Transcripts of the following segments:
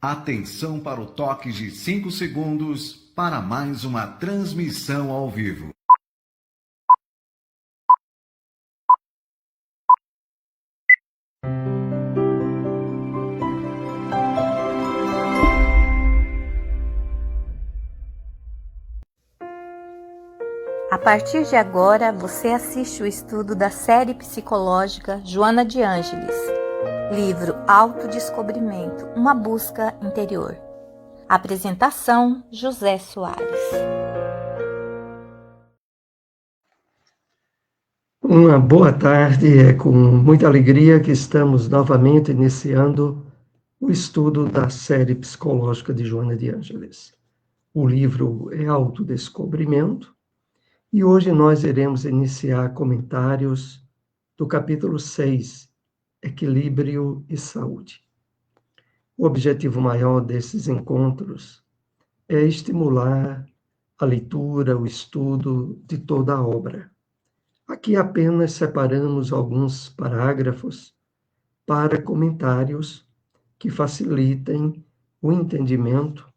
Atenção para o toque de 5 segundos para mais uma transmissão ao vivo. A partir de agora, você assiste o estudo da série psicológica Joana de Ângeles, livro Autodescobrimento, uma busca interior. Apresentação, José Soares. Uma boa tarde, é com muita alegria que estamos novamente iniciando o estudo da série psicológica de Joana de Ângeles. O livro é Autodescobrimento e hoje nós iremos iniciar comentários do capítulo 6, Equilíbrio e Saúde. O objetivo maior desses encontros é estimular a leitura, o estudo de toda a obra. Aqui apenas separamos alguns parágrafos para comentários que facilitem o entendimento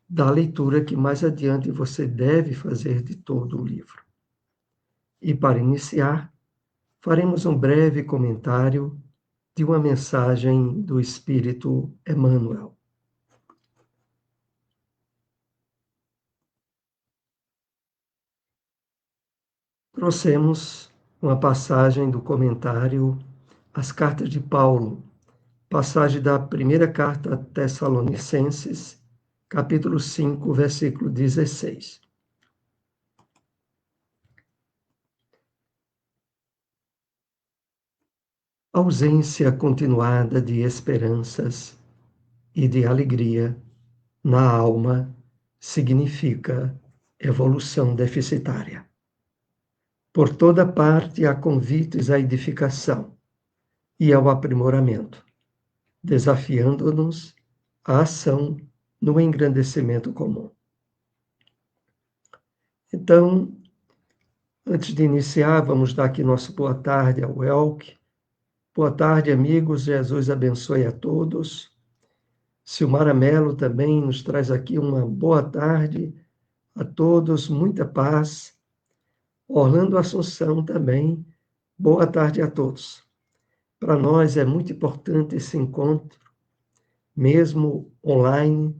da leitura que mais adiante você deve fazer de todo o livro. E para iniciar, faremos um breve comentário de uma mensagem do Espírito Emmanuel. Trouxemos uma passagem do comentário às cartas de Paulo, passagem da primeira carta a Tessalonicenses, capítulo 5, versículo 16. Ausência continuada de esperanças e de alegria na alma significa evolução deficitária. Por toda parte há convites à edificação e ao aprimoramento, desafiando-nos à ação no engrandecimento comum. Então, antes de iniciar, vamos dar aqui nosso boa tarde ao Elke. Boa tarde, amigos. Jesus abençoe a todos. Silmara Mello também nos traz aqui uma boa tarde a todos, muita paz. Orlando Assunção também, boa tarde a todos. Para nós é muito importante esse encontro, mesmo online,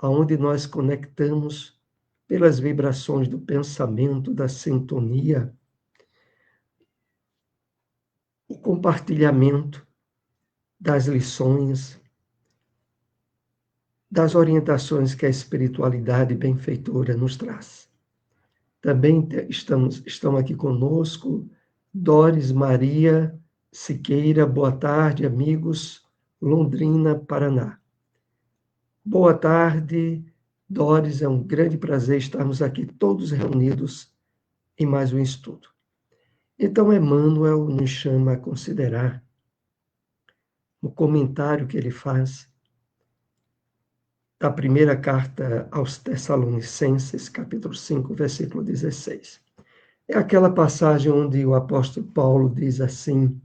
onde nós conectamos pelas vibrações do pensamento, da sintonia, o compartilhamento das lições, das orientações que a espiritualidade benfeitora nos traz. Também estão aqui conosco Doris Maria Siqueira, boa tarde, amigos, Londrina, Paraná. Boa tarde, Doris, é um grande prazer estarmos aqui todos reunidos em mais um estudo. Então, Emmanuel nos chama a considerar o comentário que ele faz da primeira carta aos Tessalonicenses, capítulo 5, versículo 16. É aquela passagem onde o apóstolo Paulo diz assim: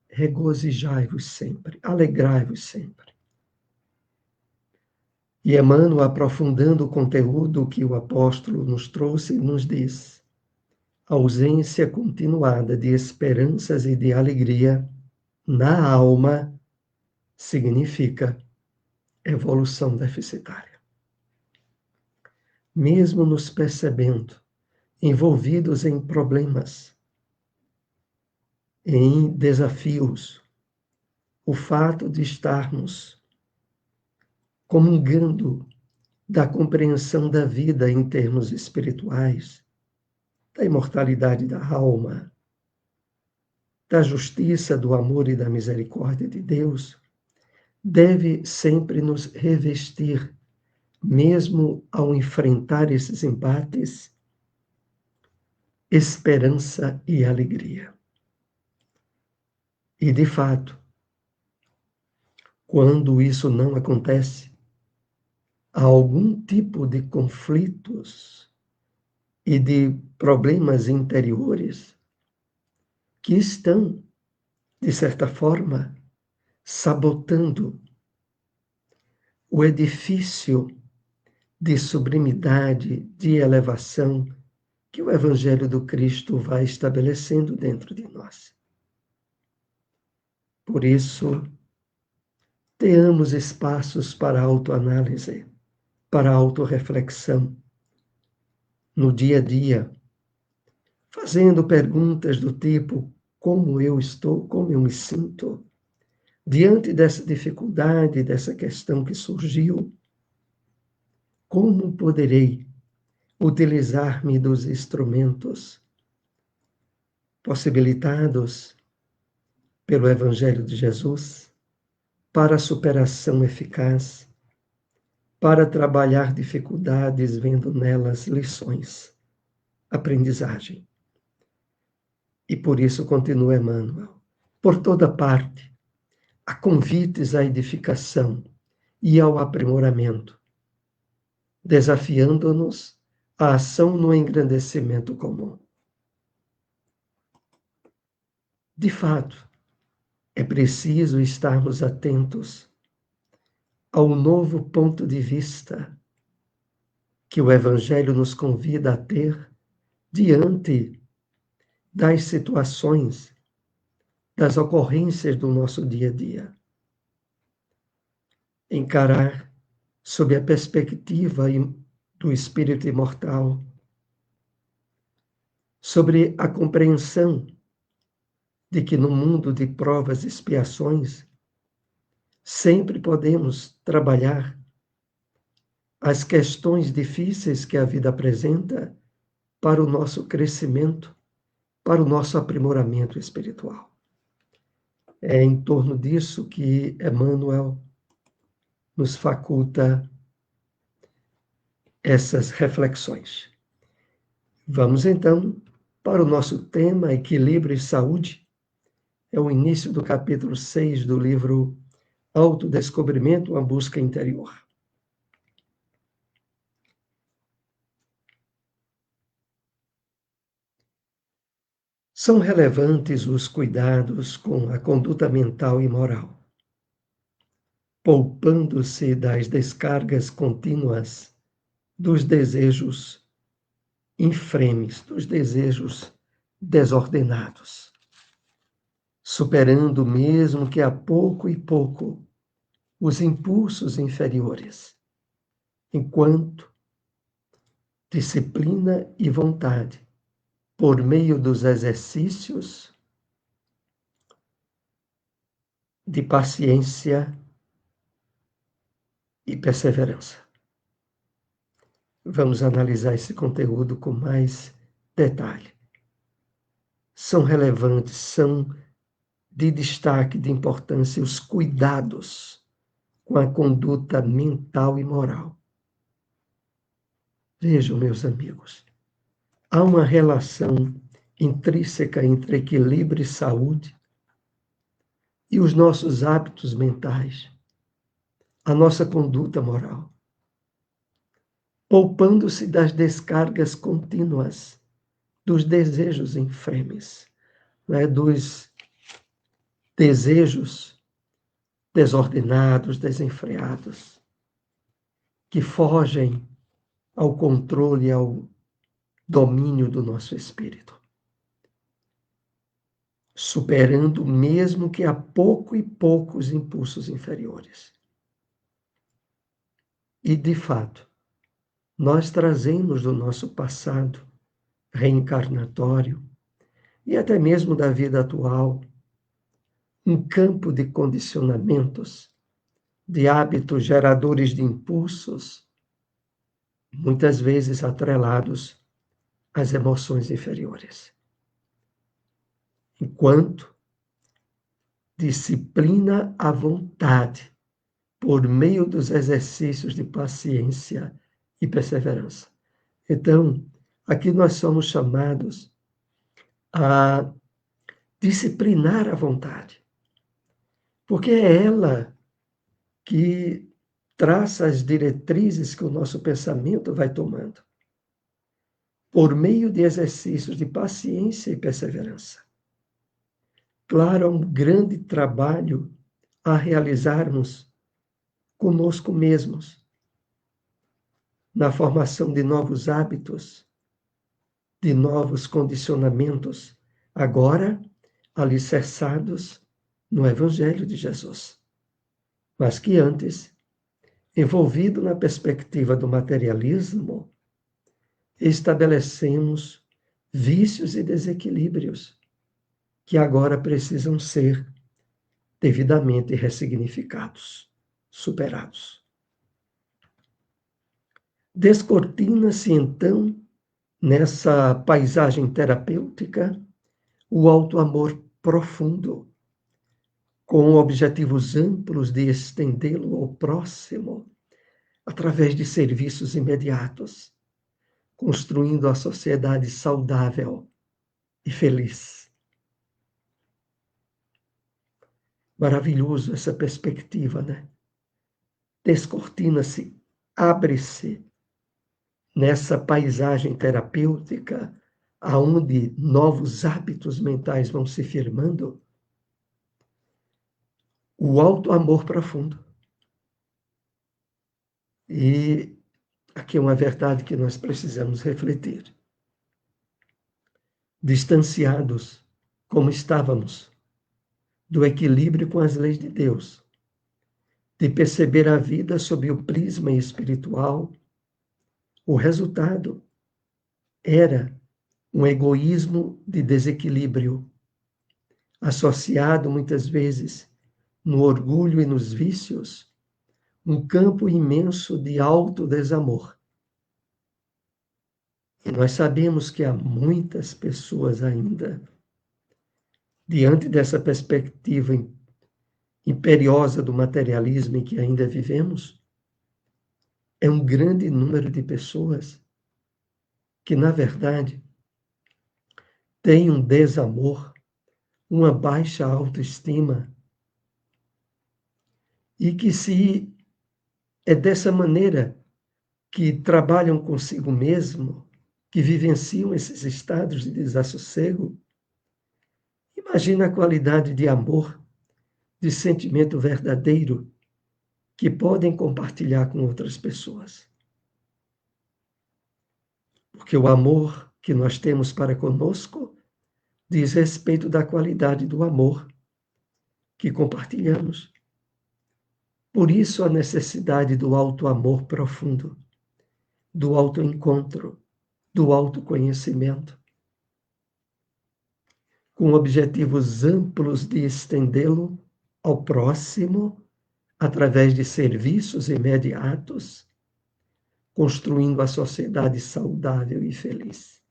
regozijai-vos sempre, alegrai-vos sempre. E Emmanuel, aprofundando o conteúdo que o apóstolo nos trouxe, nos diz: a ausência continuada de esperanças e de alegria na alma significa evolução deficitária. Mesmo nos percebendo envolvidos em problemas, em desafios, o fato de estarmos comungando da compreensão da vida em termos espirituais, da imortalidade da alma, da justiça, do amor e da misericórdia de Deus, deve sempre nos revestir, mesmo ao enfrentar esses embates, esperança e alegria. E, de fato, quando isso não acontece, há algum tipo de conflitos e de problemas interiores que estão, de certa forma, sabotando o edifício de sublimidade, de elevação que o Evangelho do Cristo vai estabelecendo dentro de nós. Por isso, tenhamos espaços para autoanálise, para autorreflexão, no dia a dia, fazendo perguntas do tipo: como eu estou, como eu me sinto? Diante dessa dificuldade, dessa questão que surgiu, como poderei utilizar-me dos instrumentos possibilitados pelo Evangelho de Jesus para a superação eficaz, para trabalhar dificuldades, vendo nelas lições, aprendizagem. E por isso continua Emmanuel. Por toda parte, há convites à edificação e ao aprimoramento, desafiando-nos à ação no engrandecimento comum. De fato, é preciso estarmos atentos ao novo ponto de vista que o Evangelho nos convida a ter diante das situações, das ocorrências do nosso dia a dia. Encarar sob a perspectiva do espírito imortal, sobre a compreensão de que no mundo de provas e expiações sempre podemos trabalhar as questões difíceis que a vida apresenta para o nosso crescimento, para o nosso aprimoramento espiritual. É em torno disso que Emmanuel nos faculta essas reflexões. Vamos então para o nosso tema Equilíbrio e Saúde. É o início do capítulo 6 do livro Autodescobrimento, uma busca interior. São relevantes os cuidados com a conduta mental e moral, poupando-se das descargas contínuas dos desejos infremes, dos desejos desordenados, superando mesmo que a pouco e pouco os impulsos inferiores, enquanto disciplina e vontade, por meio dos exercícios de paciência e perseverança. Vamos analisar esse conteúdo com mais detalhe. São relevantes, são de destaque, de importância, os cuidados com a conduta mental e moral. Vejam, meus amigos, há uma relação intrínseca entre equilíbrio e saúde e os nossos hábitos mentais, a nossa conduta moral, poupando-se das descargas contínuas dos desejos infremes, dos desejos desordenados, desenfreados, que fogem ao controle, ao domínio do nosso espírito, superando mesmo que a pouco e pouco os impulsos inferiores. E, de fato, nós trazemos do nosso passado reencarnatório e até mesmo da vida atual um campo de condicionamentos, de hábitos geradores de impulsos, muitas vezes atrelados às emoções inferiores. Enquanto disciplina a vontade por meio dos exercícios de paciência e perseverança. Então, aqui nós somos chamados a disciplinar a vontade, porque é ela que traça as diretrizes que o nosso pensamento vai tomando, por meio de exercícios de paciência e perseverança. Claro, há um grande trabalho a realizarmos conosco mesmos, na formação de novos hábitos, de novos condicionamentos, agora alicerçados no Evangelho de Jesus. Mas que antes, envolvido na perspectiva do materialismo, estabelecemos vícios e desequilíbrios que agora precisam ser devidamente ressignificados, superados. Descortina-se, então, nessa paisagem terapêutica, o auto-amor profundo, com objetivos amplos de estendê-lo ao próximo, através de serviços imediatos, construindo a sociedade saudável e feliz. Maravilhoso essa perspectiva, né? Descortina-se, abre-se nessa paisagem terapêutica, aonde novos hábitos mentais vão se firmando, o auto-amor profundo. E aqui é uma verdade que nós precisamos refletir. Distanciados, como estávamos, do equilíbrio com as leis de Deus, de perceber a vida sob o prisma espiritual, o resultado era um egoísmo de desequilíbrio, associado muitas vezes no orgulho e nos vícios, um campo imenso de autodesamor. E nós sabemos que há muitas pessoas ainda, diante dessa perspectiva imperiosa do materialismo em que ainda vivemos, é um grande número de pessoas que, na verdade, têm um desamor, uma baixa autoestima, e que se é dessa maneira que trabalham consigo mesmo, que vivenciam esses estados de desassossego, imagina a qualidade de amor, de sentimento verdadeiro que podem compartilhar com outras pessoas. Porque o amor que nós temos para conosco diz respeito da qualidade do amor que compartilhamos. Por isso a necessidade do auto-amor profundo, do auto-encontro, do autoconhecimento, com objetivos amplos de estendê-lo ao próximo através de serviços imediatos, construindo a sociedade saudável e feliz.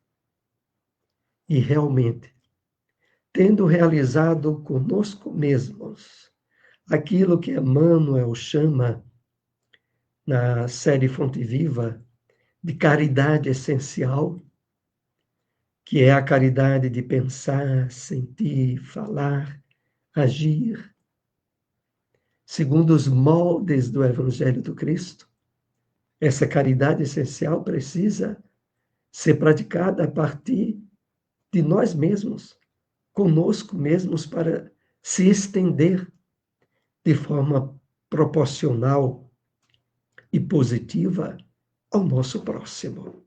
E realmente, tendo realizado conosco mesmos aquilo que Emmanuel chama, na série Fonte Viva, de caridade essencial, que é a caridade de pensar, sentir, falar, agir, segundo os moldes do Evangelho do Cristo. Essa caridade essencial precisa ser praticada a partir de nós mesmos, conosco mesmos, para se estender de forma proporcional e positiva ao nosso próximo.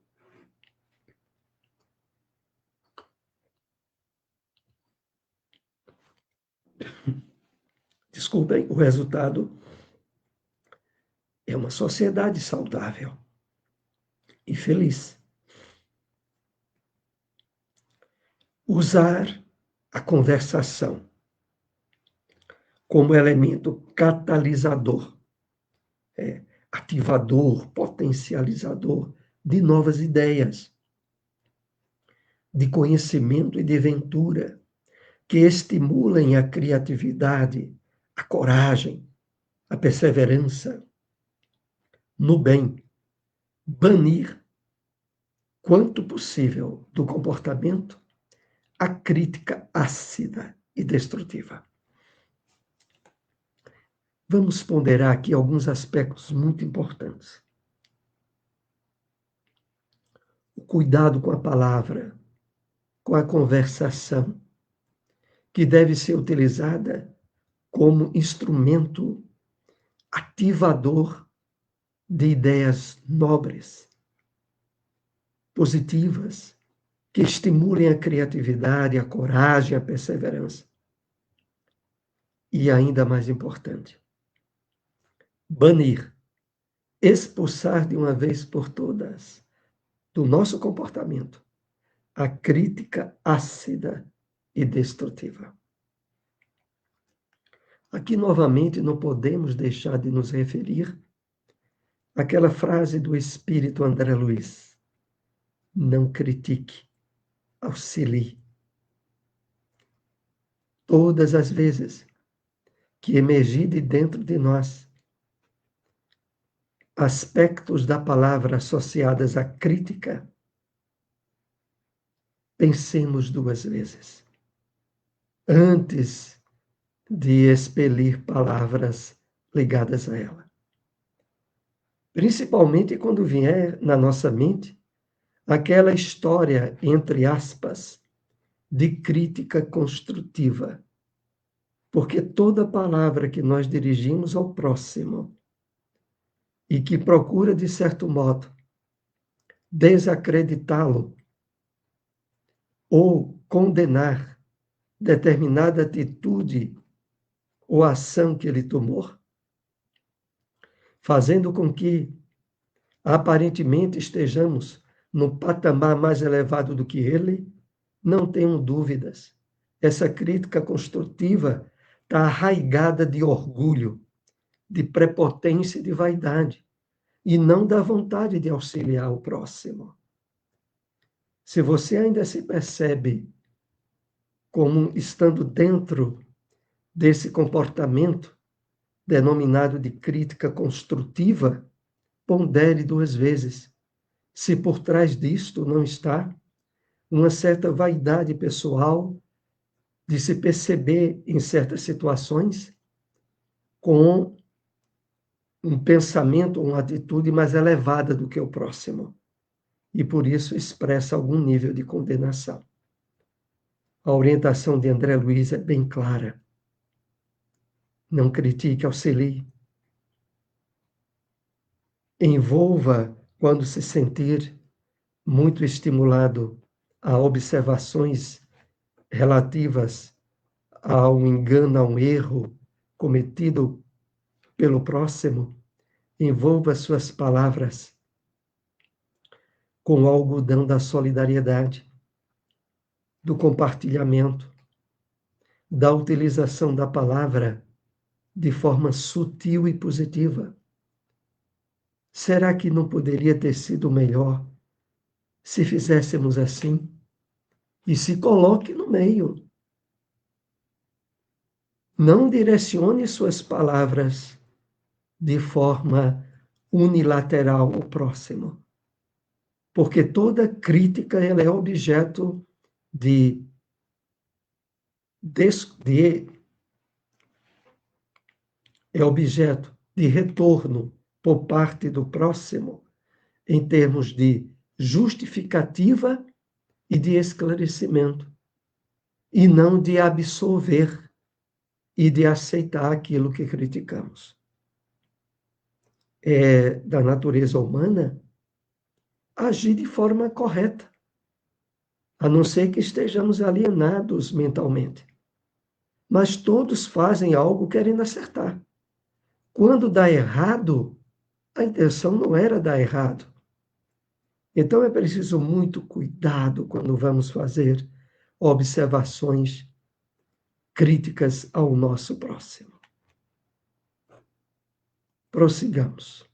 Desculpem, o resultado é uma sociedade saudável e feliz. Usar a conversação como elemento catalisador, ativador, potencializador de novas ideias, de conhecimento e de ventura, que estimulem a criatividade, a coragem, a perseverança no bem, banir, quanto possível, do comportamento a crítica ácida e destrutiva. Vamos ponderar aqui alguns aspectos muito importantes. O cuidado com a palavra, com a conversação, que deve ser utilizada como instrumento ativador de ideias nobres, positivas, que estimulem a criatividade, a coragem, a perseverança. E ainda mais importante, banir, expulsar de uma vez por todas do nosso comportamento a crítica ácida e destrutiva. Aqui, novamente, não podemos deixar de nos referir àquela frase do espírito André Luiz: não critique, auxilie. Todas as vezes que emergir de dentro de nós aspectos da palavra associadas à crítica, pensemos duas vezes antes de expelir palavras ligadas a ela. Principalmente quando vier na nossa mente aquela história, entre aspas, de crítica construtiva. Porque toda palavra que nós dirigimos ao próximo e que procura, de certo modo, desacreditá-lo ou condenar determinada atitude ou ação que ele tomou, fazendo com que aparentemente estejamos no patamar mais elevado do que ele, não tenham dúvidas. Essa crítica construtiva está arraigada de orgulho, de prepotência e de vaidade, e não da vontade de auxiliar o próximo. Se você ainda se percebe como estando dentro desse comportamento denominado de crítica construtiva, pondere duas vezes se por trás disto não está uma certa vaidade pessoal de se perceber em certas situações com um pensamento, uma atitude mais elevada do que o próximo, e por isso expressa algum nível de condenação. A orientação de André Luiz é bem clara. Não critique, auxilie. Envolva, quando se sentir muito estimulado a observações relativas ao engano, a um erro cometido pelo próximo, envolva suas palavras com o algodão da solidariedade, do compartilhamento, da utilização da palavra de forma sutil e positiva. Será que não poderia ter sido melhor se fizéssemos assim? E se coloque no meio. Não direcione suas palavras de forma unilateral ao próximo, porque toda crítica ela é objeto é objeto de retorno por parte do próximo em termos de justificativa e de esclarecimento, e não de absolver e de aceitar aquilo que criticamos. É da natureza humana agir de forma correta, a não ser que estejamos alienados mentalmente. Mas todos fazem algo querendo acertar. Quando dá errado, a intenção não era dar errado. Então é preciso muito cuidado quando vamos fazer observações críticas ao nosso próximo. Prossigamos.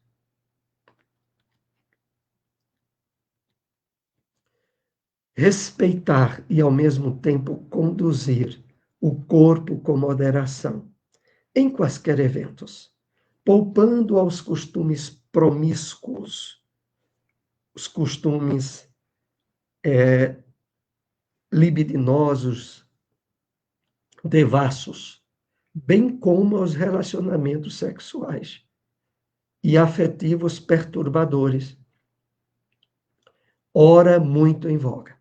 Respeitar e, ao mesmo tempo, conduzir o corpo com moderação em quaisquer eventos, poupando aos costumes promíscuos, os costumes libidinosos, devassos, bem como aos relacionamentos sexuais e afetivos perturbadores, ora muito em voga.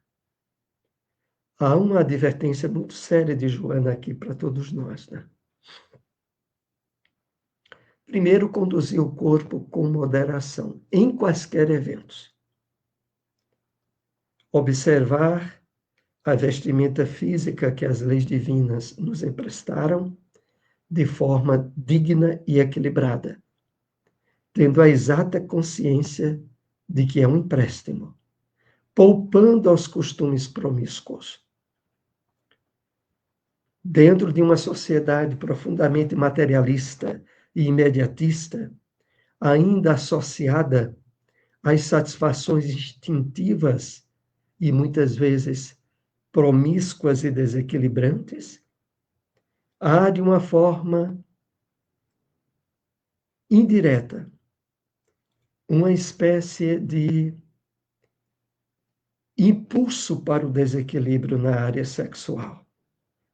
Há uma advertência muito séria de Joana aqui para todos nós, né? Primeiro, conduzir o corpo com moderação, em quaisquer eventos. Observar a vestimenta física que as leis divinas nos emprestaram de forma digna e equilibrada, tendo a exata consciência de que é um empréstimo, poupando aos costumes promíscuos. Dentro de uma sociedade profundamente materialista e imediatista, ainda associada às satisfações instintivas e muitas vezes promíscuas e desequilibrantes, há de uma forma indireta uma espécie de impulso para o desequilíbrio na área sexual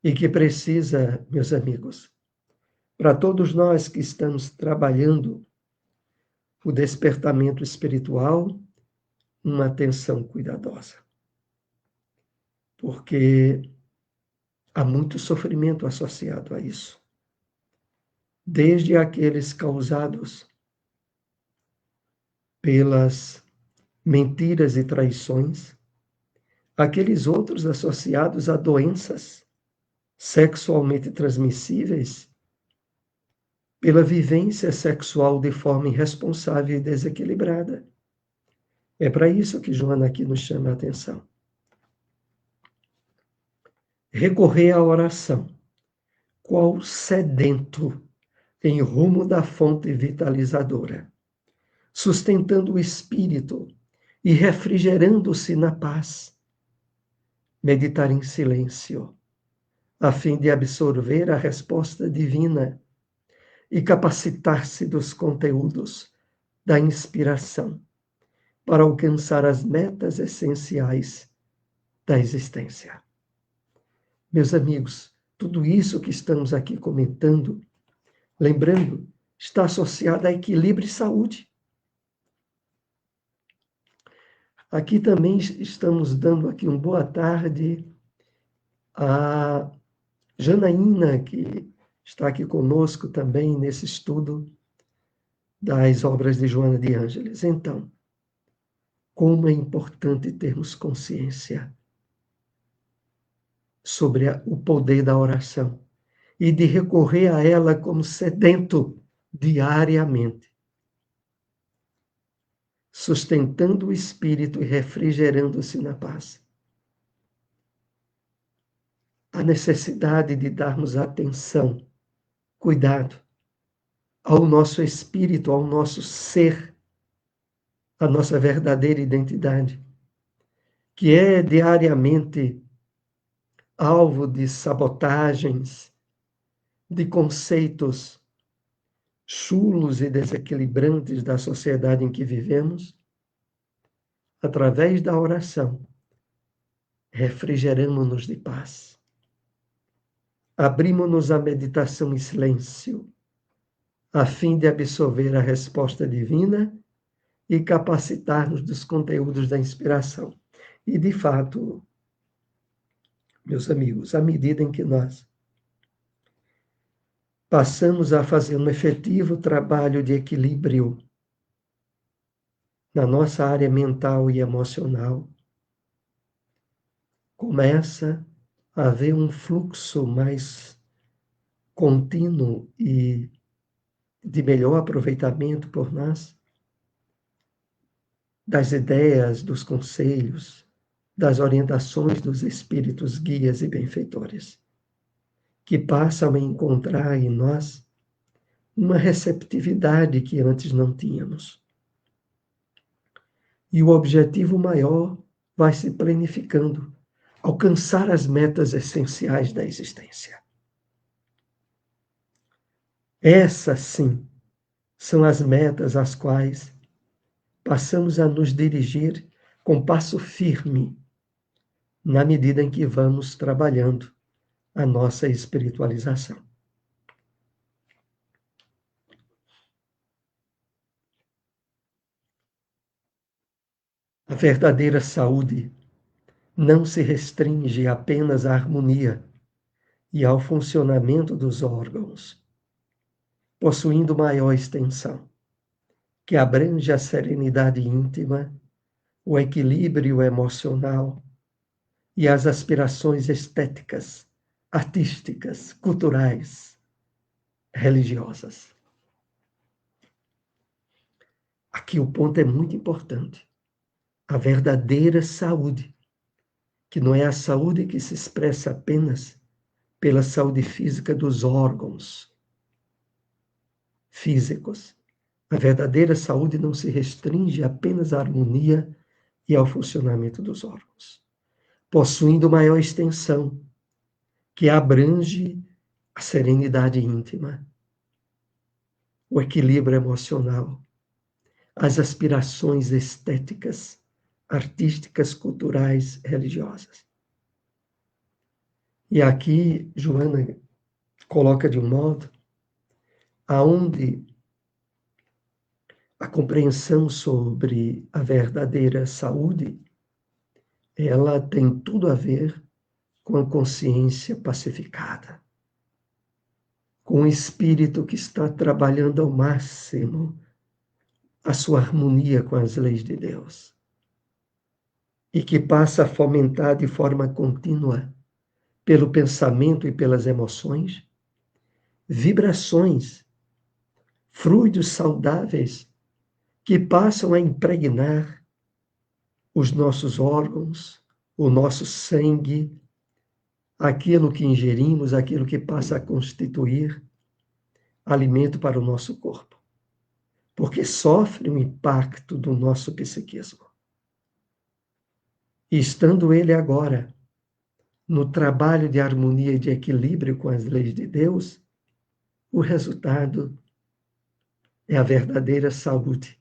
e que precisa, meus amigos, para todos nós que estamos trabalhando o despertamento espiritual, uma atenção cuidadosa. Porque há muito sofrimento associado a isso. Desde aqueles causados pelas mentiras e traições, aqueles outros associados a doenças sexualmente transmissíveis, pela vivência sexual de forma irresponsável e desequilibrada. É para isso que Joana aqui nos chama a atenção. Recorrer à oração, qual sedento em rumo da fonte vitalizadora, sustentando o espírito e refrigerando-se na paz. Meditar em silêncio, a fim de absorver a resposta divina e capacitar-se dos conteúdos da inspiração para alcançar as metas essenciais da existência. Meus amigos, tudo isso que estamos aqui comentando, lembrando, está associado a equilíbrio e saúde. Aqui também estamos dando aqui uma boa tarde a Janaína, que está aqui conosco também nesse estudo das obras de Joana de Ângeles. Então, como é importante termos consciência sobre o poder da oração e de recorrer a ela como sedento diariamente, sustentando o espírito e refrigerando-se na paz. A necessidade de darmos atenção, cuidado ao nosso espírito, ao nosso ser, à nossa verdadeira identidade, que é diariamente alvo de sabotagens, de conceitos chulos e desequilibrantes da sociedade em que vivemos. Através da oração, refrigeramos-nos de paz. Abrimos-nos à meditação em silêncio, a fim de absorver a resposta divina e capacitar-nos dos conteúdos da inspiração. E, de fato, meus amigos, à medida em que nós passamos a fazer um efetivo trabalho de equilíbrio na nossa área mental e emocional, começa a haver um fluxo mais contínuo e de melhor aproveitamento por nós das ideias, dos conselhos, das orientações dos espíritos guias e benfeitores, que passam a encontrar em nós uma receptividade que antes não tínhamos. E o objetivo maior vai se planificando, alcançar as metas essenciais da existência. Essas, sim, são as metas às quais passamos a nos dirigir com passo firme, na medida em que vamos trabalhando a nossa espiritualização. A verdadeira saúde não se restringe apenas à harmonia e ao funcionamento dos órgãos. possuindo maior extensão, que abrange a serenidade íntima, o equilíbrio emocional e as aspirações estéticas, artísticas, culturais, religiosas. Aqui o ponto é muito importante. A verdadeira saúde, que não é a saúde que se expressa apenas pela saúde física dos órgãos físicos. A verdadeira saúde não se restringe apenas à harmonia e ao funcionamento dos órgãos, possuindo maior extensão, que abrange a serenidade íntima, o equilíbrio emocional, as aspirações estéticas, artísticas, culturais, religiosas. E aqui Joana coloca de um modo aonde a compreensão sobre a verdadeira saúde, ela tem tudo a ver com a consciência pacificada, com o espírito que está trabalhando ao máximo a sua harmonia com as leis de Deus e que passa a fomentar de forma contínua, pelo pensamento e pelas emoções, vibrações, fluidos saudáveis que passam a impregnar os nossos órgãos, o nosso sangue, aquilo que ingerimos, aquilo que passa a constituir alimento para o nosso corpo, porque sofre um impacto do nosso psiquismo. E estando ele agora no trabalho de harmonia e de equilíbrio com as leis de Deus, o resultado é a verdadeira saúde,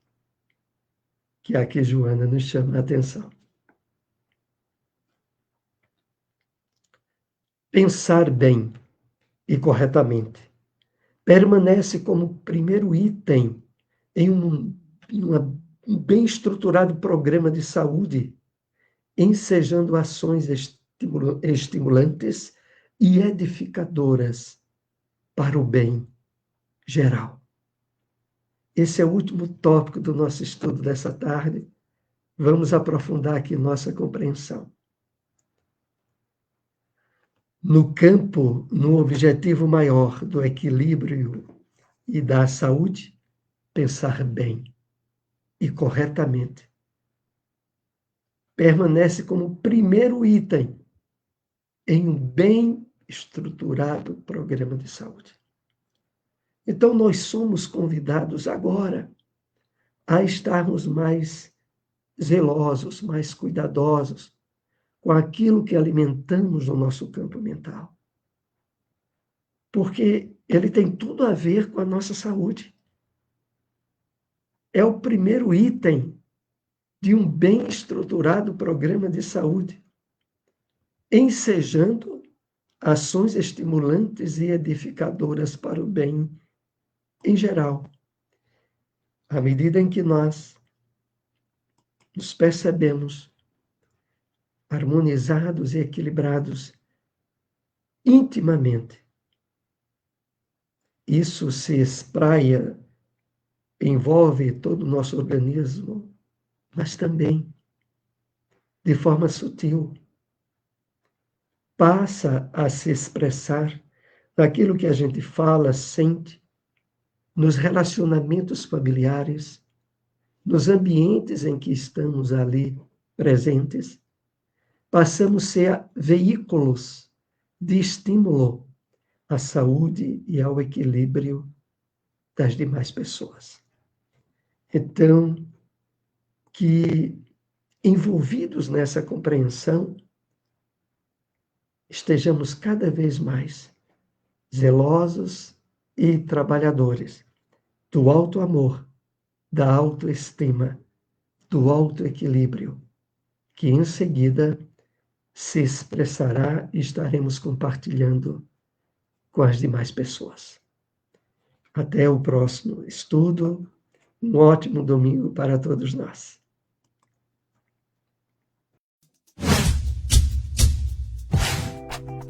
que aqui Joana nos chama a atenção. Pensar bem e corretamente permanece como primeiro item em um bem estruturado programa de saúde, ensejando ações estimulantes e edificadoras para o bem geral. Esse é o último tópico do nosso estudo dessa tarde. Vamos aprofundar aqui nossa compreensão. No campo, no objetivo maior do equilíbrio e da saúde, pensar bem e corretamente permanece como primeiro item em um bem estruturado programa de saúde. Então, nós somos convidados agora a estarmos mais zelosos, mais cuidadosos com aquilo que alimentamos no nosso campo mental. Porque ele tem tudo a ver com a nossa saúde. É o primeiro item de um bem estruturado programa de saúde, ensejando ações estimulantes e edificadoras para o bem em geral. À medida em que nós nos percebemos harmonizados e equilibrados intimamente, isso se espraia, envolve todo o nosso organismo, mas também, de forma sutil, passa a se expressar naquilo que a gente fala, sente, nos relacionamentos familiares, nos ambientes em que estamos ali presentes, passamos a ser veículos de estímulo à saúde e ao equilíbrio das demais pessoas. Então, que envolvidos nessa compreensão, estejamos cada vez mais zelosos e trabalhadores do alto amor, da autoestima, do alto equilíbrio, que em seguida se expressará e estaremos compartilhando com as demais pessoas. Até o próximo estudo. Um ótimo domingo para todos nós.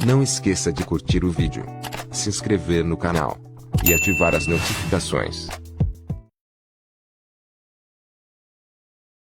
Não esqueça de curtir o vídeo, se inscrever no canal e ativar as notificações.